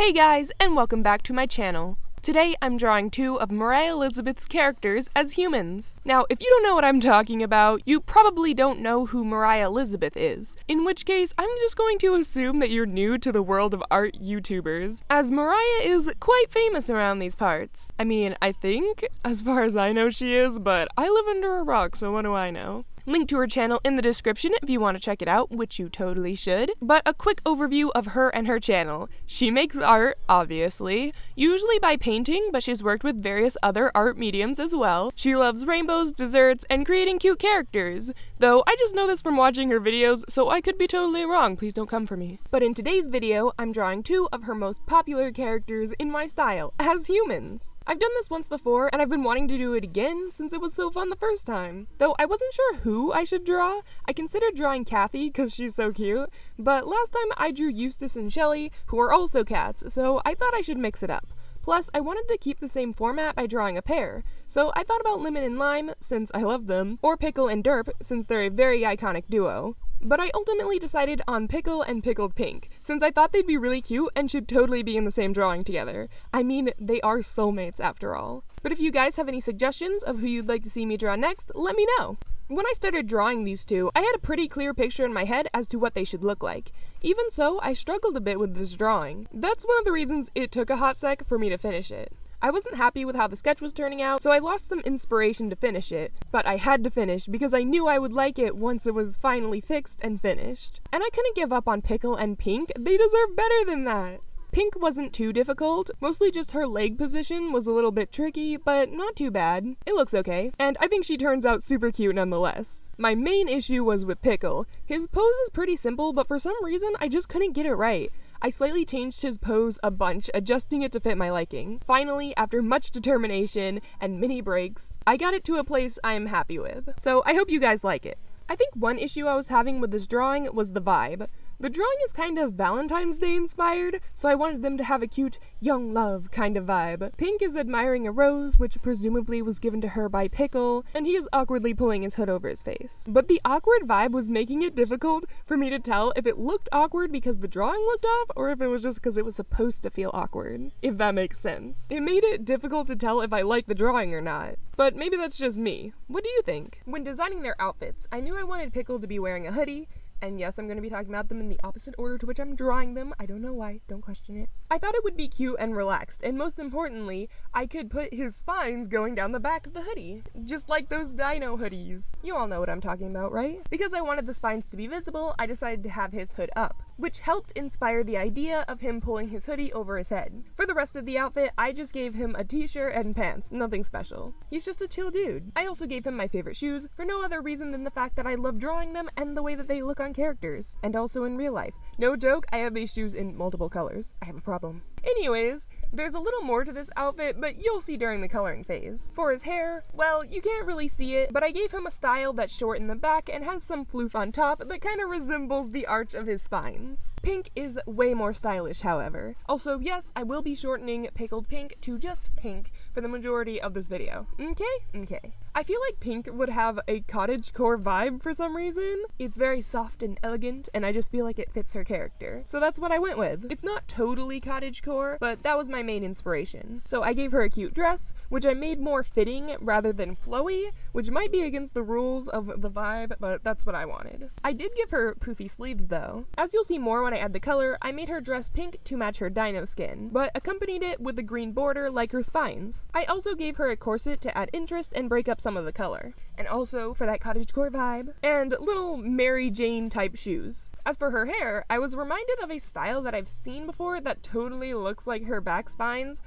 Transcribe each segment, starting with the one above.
Hey guys, and welcome back to my channel. Today I'm drawing two of Moriah Elizabeth's characters as humans. Now, if you don't know what I'm talking about, you probably don't know who Moriah Elizabeth is, in which case I'm just going to assume that you're new to the world of art YouTubers, as Moriah is quite famous around these parts. I mean, I think, as far as I know she is, but I live under a rock, so what do I know? Link to her channel in the description if you want to check it out, which you totally should. But a quick overview of her and her channel. She makes art, obviously, usually by painting, but she's worked with various other art mediums as well. She loves rainbows, desserts, and creating cute characters. Though I just know this from watching her videos, so I could be totally wrong, please don't come for me. But in today's video, I'm drawing two of her most popular characters in my style, as humans. I've done this once before, and I've been wanting to do it again since it was so fun the first time. Though I wasn't sure who I should draw. I considered drawing Kathy because she's so cute, but last time I drew Eustace and Shelley, who are also cats, so I thought I should mix it up. Plus, I wanted to keep the same format by drawing a pair, so I thought about Lemon and Lime, since I love them, or Pickle and Derp, since they're a very iconic duo. But I ultimately decided on Pickle and Pickled Pink, since I thought they'd be really cute and should totally be in the same drawing together. I mean, they are soulmates after all. But if you guys have any suggestions of who you'd like to see me draw next, let me know. When I started drawing these two, I had a pretty clear picture in my head as to what they should look like. Even so, I struggled a bit with this drawing. That's one of the reasons it took a hot sec for me to finish it. I wasn't happy with how the sketch was turning out, so I lost some inspiration to finish it, but I had to finish because I knew I would like it once it was finally fixed and finished. And I couldn't give up on Pickle and Pink, they deserve better than that! Pink wasn't too difficult, mostly just her leg position was a little bit tricky, but not too bad. It looks okay, and I think she turns out super cute nonetheless. My main issue was with Pickle. His pose is pretty simple, but for some reason I just couldn't get it right. I slightly changed his pose a bunch, adjusting it to fit my liking. Finally, after much determination and many breaks, I got it to a place I am happy with. So I hope you guys like it. I think one issue I was having with this drawing was the vibe. The drawing is kind of Valentine's Day inspired, so I wanted them to have a cute, young love kind of vibe. Pink is admiring a rose, which presumably was given to her by Pickle, and he is awkwardly pulling his hood over his face. But the awkward vibe was making it difficult for me to tell if it looked awkward because the drawing looked off, or if it was just because it was supposed to feel awkward, if that makes sense. It made it difficult to tell if I liked the drawing or not. But maybe that's just me. What do you think? When designing their outfits, I knew I wanted Pickle to be wearing a hoodie, and yes, I'm going to be talking about them in the opposite order to which I'm drawing them. I don't know why, don't question it. I thought it would be cute and relaxed, and most importantly, I could put his spines going down the back of the hoodie. Just like those dino hoodies. You all know what I'm talking about, right? Because I wanted the spines to be visible, I decided to have his hood up, which helped inspire the idea of him pulling his hoodie over his head. For the rest of the outfit, I just gave him a t-shirt and pants, nothing special. He's just a chill dude. I also gave him my favorite shoes, for no other reason than the fact that I love drawing them and the way that they look on characters, and also in real life. No joke, I have these shoes in multiple colors. I have a problem. Anyways, there's a little more to this outfit, but you'll see during the coloring phase. For his hair, well, you can't really see it, but I gave him a style that's short in the back and has some floof on top that kind of resembles the arch of his spines. Pink is way more stylish, however. Also, yes, I will be shortening Pickled Pink to just Pink for the majority of this video. Okay. I feel like Pink would have a cottagecore vibe for some reason. It's very soft and elegant, and I just feel like it fits her character. So that's what I went with. It's not totally cottagecore, but that was my main inspiration. So I gave her a cute dress, which I made more fitting rather than flowy, which might be against the rules of the vibe, but that's what I wanted. I did give her poofy sleeves though. As you'll see more when I add the color, I made her dress pink to match her dino skin, but accompanied it with a green border like her spines. I also gave her a corset to add interest and break up some of the color, and also for that cottagecore vibe, and little Mary Jane type shoes. As for her hair, I was reminded of a style that I've seen before that totally looks like her back spines.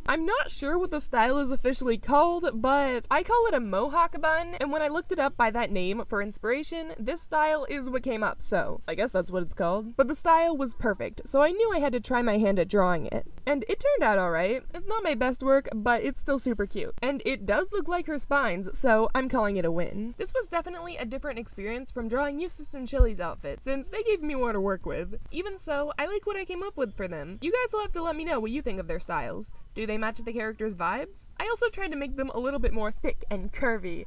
I'm not sure what the style is officially called, but I call it a mohawk bun, and when I looked it up by that name for inspiration, this style is what came up, so I guess that's what it's called. But the style was perfect, so I knew I had to try my hand at drawing it. And it turned out alright. It's not my best work, but it's still super cute. And it does look like her spines, so I'm calling it a win. This was definitely a different experience from drawing Eustace and Shelley's outfit, since they gave me more to work with. Even so, I like what I came up with for them. You guys will have to let me know what you think of their styles. Do they match the characters' vibes? I also tried to make them a little bit more thick and curvy.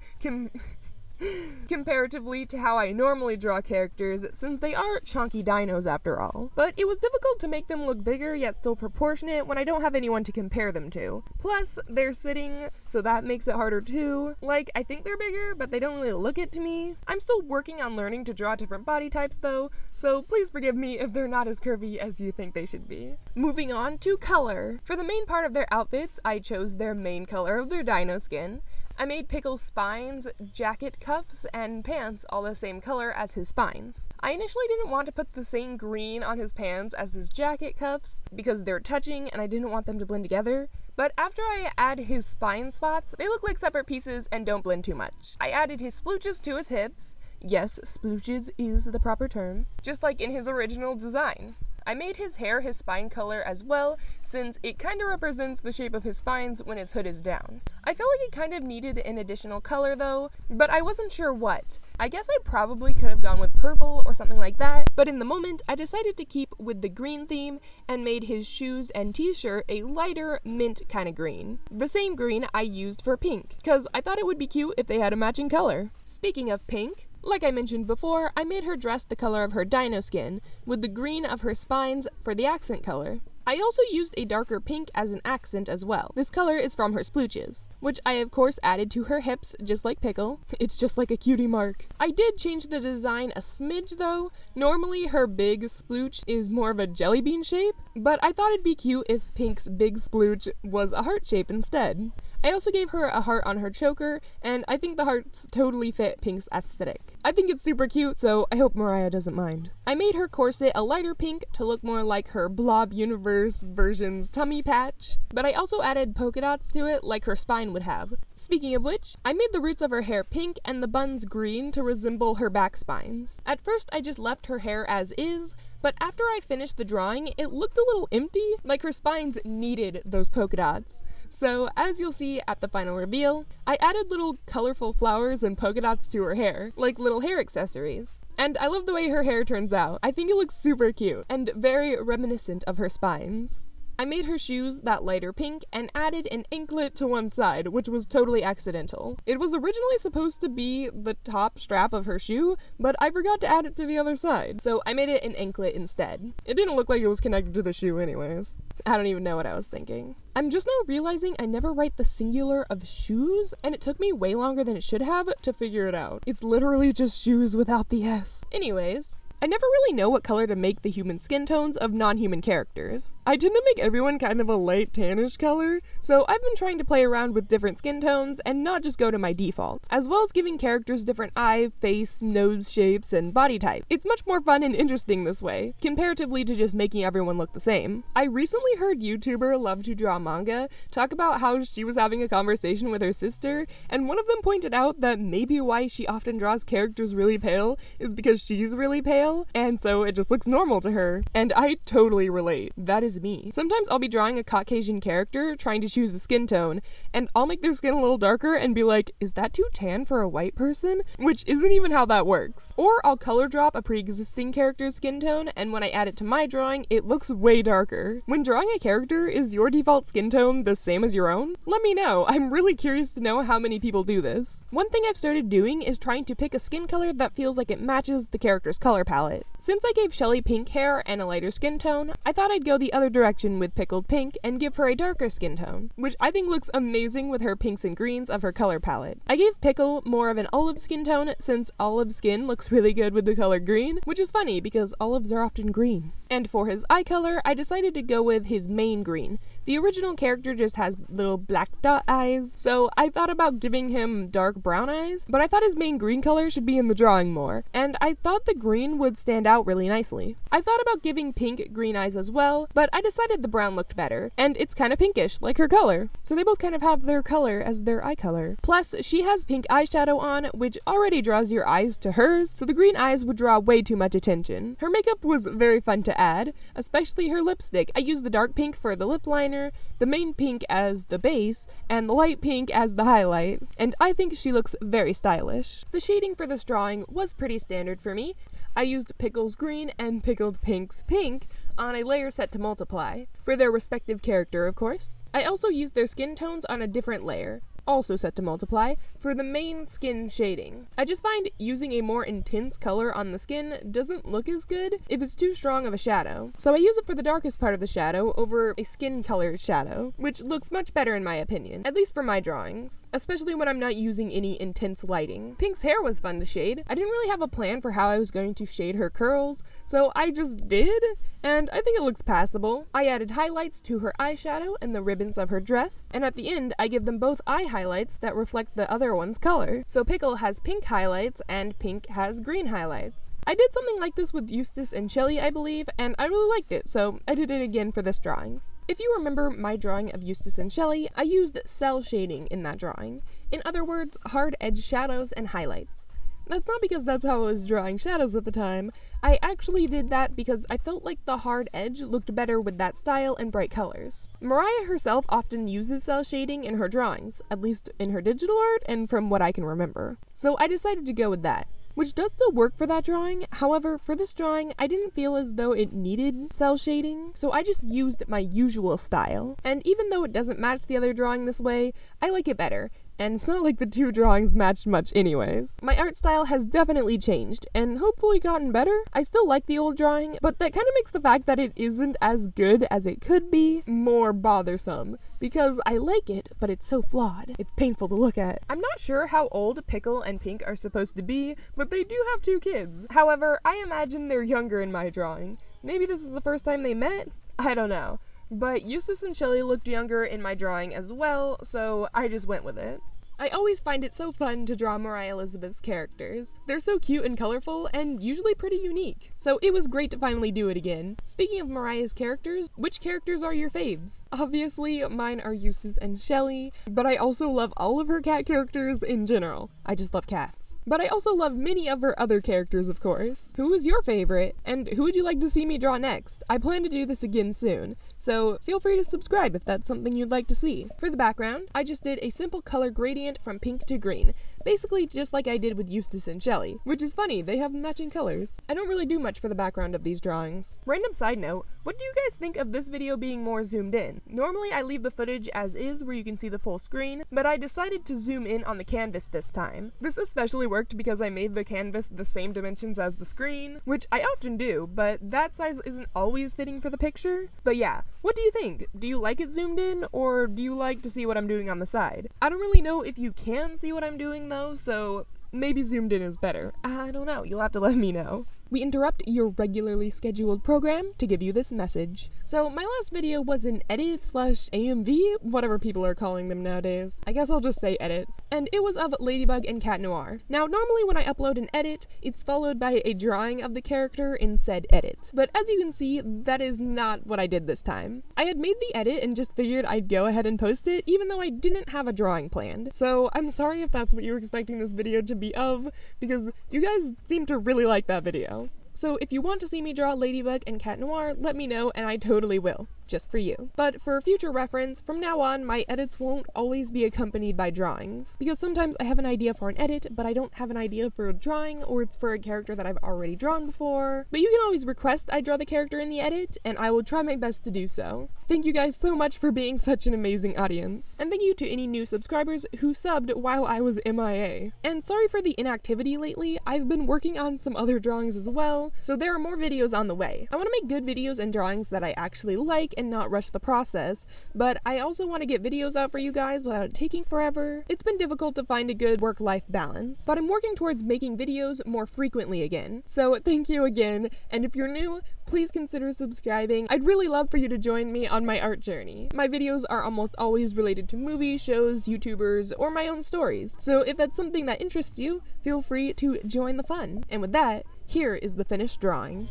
comparatively to how I normally draw characters, since they are chunky dinos after all. But it was difficult to make them look bigger yet still proportionate when I don't have anyone to compare them to. Plus, they're sitting, so that makes it harder too. Like, I think they're bigger, but they don't really look it to me. I'm still working on learning to draw different body types though, so please forgive me if they're not as curvy as you think they should be. Moving on to color. For the main part of their outfits, I chose their main color of their dino skin. I made Pickle's spines, jacket, cuffs, and pants all the same color as his spines. I initially didn't want to put the same green on his pants as his jacket cuffs because they're touching and I didn't want them to blend together. But after I add his spine spots, they look like separate pieces and don't blend too much. I added his splooches to his hips. Yes, splooches is the proper term, just like in his original design. I made his hair his spine color as well, since it kinda represents the shape of his spines when his hood is down. I felt like it kind of needed an additional color though, but I wasn't sure what. I guess I probably could have gone with purple or something like that, but in the moment I decided to keep with the green theme and made his shoes and t-shirt a lighter mint kind of green. The same green I used for pink, cause I thought it would be cute if they had a matching color. Speaking of pink, like I mentioned before, I made her dress the color of her dino skin, with the green of her spines for the accent color. I also used a darker pink as an accent as well. This color is from her splooches, which I of course added to her hips just like Pickle. It's just like a cutie mark. I did change the design a smidge though. Normally her big splooch is more of a jelly bean shape, but I thought it'd be cute if Pink's big splooch was a heart shape instead. I also gave her a heart on her choker, and I think the hearts totally fit Pink's aesthetic. I think it's super cute, so I hope Moriah doesn't mind. I made her corset a lighter pink to look more like her Blob Universe version's tummy patch, but I also added polka dots to it like her spine would have. Speaking of which, I made the roots of her hair pink and the buns green to resemble her back spines. At first, I just left her hair as is, but after I finished the drawing, it looked a little empty, like her spines needed those polka dots. So, as you'll see at the final reveal, I added little colorful flowers and polka dots to her hair, like little hair accessories. And I love the way her hair turns out. I think it looks super cute, and very reminiscent of her spines. I made her shoes that lighter pink and added an anklet to one side, which was totally accidental. It was originally supposed to be the top strap of her shoe, but I forgot to add it to the other side, so I made it an anklet instead. It didn't look like it was connected to the shoe anyways. I don't even know what I was thinking. I'm just now realizing I never write the singular of shoes, and it took me way longer than it should have to figure it out. It's literally just shoes without the S. Anyways, I never really know what color to make the human skin tones of non-human characters. I tend to make everyone kind of a light tannish color, so I've been trying to play around with different skin tones and not just go to my default, as well as giving characters different eye, face, nose shapes, and body type. It's much more fun and interesting this way, comparatively to just making everyone look the same. I recently heard YouTuber Love to Draw Manga talk about how she was having a conversation with her sister, and one of them pointed out that maybe why she often draws characters really pale is because she's really pale, and so it just looks normal to her. And I totally relate. That is me. Sometimes I'll be drawing a Caucasian character, trying to choose a skin tone, and I'll make their skin a little darker and be like, is that too tan for a white person? Which isn't even how that works. Or I'll color drop a pre-existing character's skin tone, and when I add it to my drawing, it looks way darker. When drawing a character, is your default skin tone the same as your own? Let me know. I'm really curious to know how many people do this. One thing I've started doing is trying to pick a skin color that feels like it matches the character's color palette. Since I gave Shelly pink hair and a lighter skin tone, I thought I'd go the other direction with Pickled Pink and give her a darker skin tone, which I think looks amazing with her pinks and greens of her color palette. I gave Pickle more of an olive skin tone since olive skin looks really good with the color green, which is funny because olives are often green. And for his eye color, I decided to go with his main green. The original character just has little black dot eyes, so I thought about giving him dark brown eyes, but I thought his main green color should be in the drawing more, and I thought the green would stand out really nicely. I thought about giving Pink green eyes as well, but I decided the brown looked better, and it's kind of pinkish, like her color. So they both kind of have their color as their eye color. Plus, she has pink eyeshadow on, which already draws your eyes to hers, so the green eyes would draw way too much attention. Her makeup was very fun to add, especially her lipstick. I used the dark pink for the lip liner, the main pink as the base, and the light pink as the highlight, and I think she looks very stylish. The shading for this drawing was pretty standard for me. I used Pickle's green and Pickled Pink's pink on a layer set to multiply, for their respective character of course. I also used their skin tones on a different layer. also set to multiply, for the main skin shading. I just find using a more intense color on the skin doesn't look as good if it's too strong of a shadow. So I use it for the darkest part of the shadow over a skin color shadow, which looks much better in my opinion, at least for my drawings, especially when I'm not using any intense lighting. Pink's hair was fun to shade. I didn't really have a plan for how I was going to shade her curls, so I just did, and I think it looks passable. I added highlights to her eyeshadow and the ribbons of her dress, and at the end I give them both eye highlights that reflect the other one's color. So Pickle has pink highlights and Pink has green highlights. I did something like this with Eustace and Shelly, I believe, and I really liked it, so I did it again for this drawing. If you remember my drawing of Eustace and Shelly, I used cell shading in that drawing. In other words, hard edge shadows and highlights. That's not because that's how I was drawing shadows at the time. I actually did that because I felt like the hard edge looked better with that style and bright colors. Moriah herself often uses cell shading in her drawings, at least in her digital art and from what I can remember. So I decided to go with that, which does still work for that drawing. However, for this drawing, I didn't feel as though it needed cell shading, so I just used my usual style. And even though it doesn't match the other drawing this way, I like it better. And it's not like the two drawings matched much anyways. My art style has definitely changed, and hopefully gotten better. I still like the old drawing, but that kind of makes the fact that it isn't as good as it could be more bothersome, because I like it, but it's so flawed. It's painful to look at. I'm not sure how old Pickle and Pink are supposed to be, but they do have 2 kids. However, I imagine they're younger in my drawing. Maybe this is the first time they met? I don't know. But Eustace and Shelly looked younger in my drawing as well, so I just went with it. I always find it so fun to draw Moriah Elizabeth's characters. They're so cute and colorful, and usually pretty unique. So it was great to finally do it again. Speaking of Moriah's characters, which characters are your faves? Obviously, mine are Eustace and Shelly, but I also love all of her cat characters in general. I just love cats. But I also love many of her other characters, of course. Who is your favorite? And who would you like to see me draw next? I plan to do this again soon, so feel free to subscribe if that's something you'd like to see. For the background, I just did a simple color gradient from pink to green, basically just like I did with Eustace and Shelly, which is funny, they have matching colors. I don't really do much for the background of these drawings. Random side note, what do you guys think of this video being more zoomed in? Normally I leave the footage as is where you can see the full screen, but I decided to zoom in on the canvas this time. This especially worked because I made the canvas the same dimensions as the screen, which I often do, but that size isn't always fitting for the picture. But yeah, what do you think? Do you like it zoomed in, or do you like to see what I'm doing on the side? I don't really know if you can see what I'm doing though, so maybe zoomed in is better. I don't know, you'll have to let me know. We interrupt your regularly scheduled program to give you this message. So my last video was an edit/AMV, whatever people are calling them nowadays. I guess I'll just say edit. And it was of Ladybug and Cat Noir. Now normally when I upload an edit, it's followed by a drawing of the character in said edit. But as you can see, that is not what I did this time. I had made the edit and just figured I'd go ahead and post it, even though I didn't have a drawing planned. So I'm sorry if that's what you were expecting this video to be of, because you guys seem to really like that video. So if you want to see me draw Ladybug and Cat Noir, let me know and I totally will, just for you. But for future reference, from now on, my edits won't always be accompanied by drawings, because sometimes I have an idea for an edit, but I don't have an idea for a drawing, or it's for a character that I've already drawn before. But you can always request I draw the character in the edit, and I will try my best to do so. Thank you guys so much for being such an amazing audience. And thank you to any new subscribers who subbed while I was MIA. And sorry for the inactivity lately, I've been working on some other drawings as well, so there are more videos on the way. I want to make good videos and drawings that I actually like and not rush the process, but I also want to get videos out for you guys without it taking forever. It's been difficult to find a good work-life balance, but I'm working towards making videos more frequently again. So thank you again, and if you're new, please consider subscribing. I'd really love for you to join me on my art journey. My videos are almost always related to movies, shows, YouTubers, or my own stories. So if that's something that interests you, feel free to join the fun. And with that, here is the finished drawing.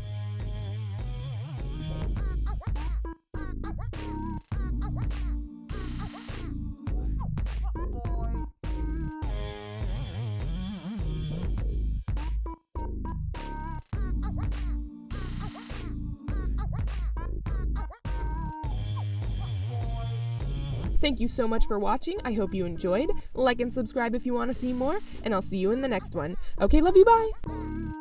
Thank you so much for watching. I hope you enjoyed. Like and subscribe if you want to see more, and I'll see you in the next one. Okay, love you, bye!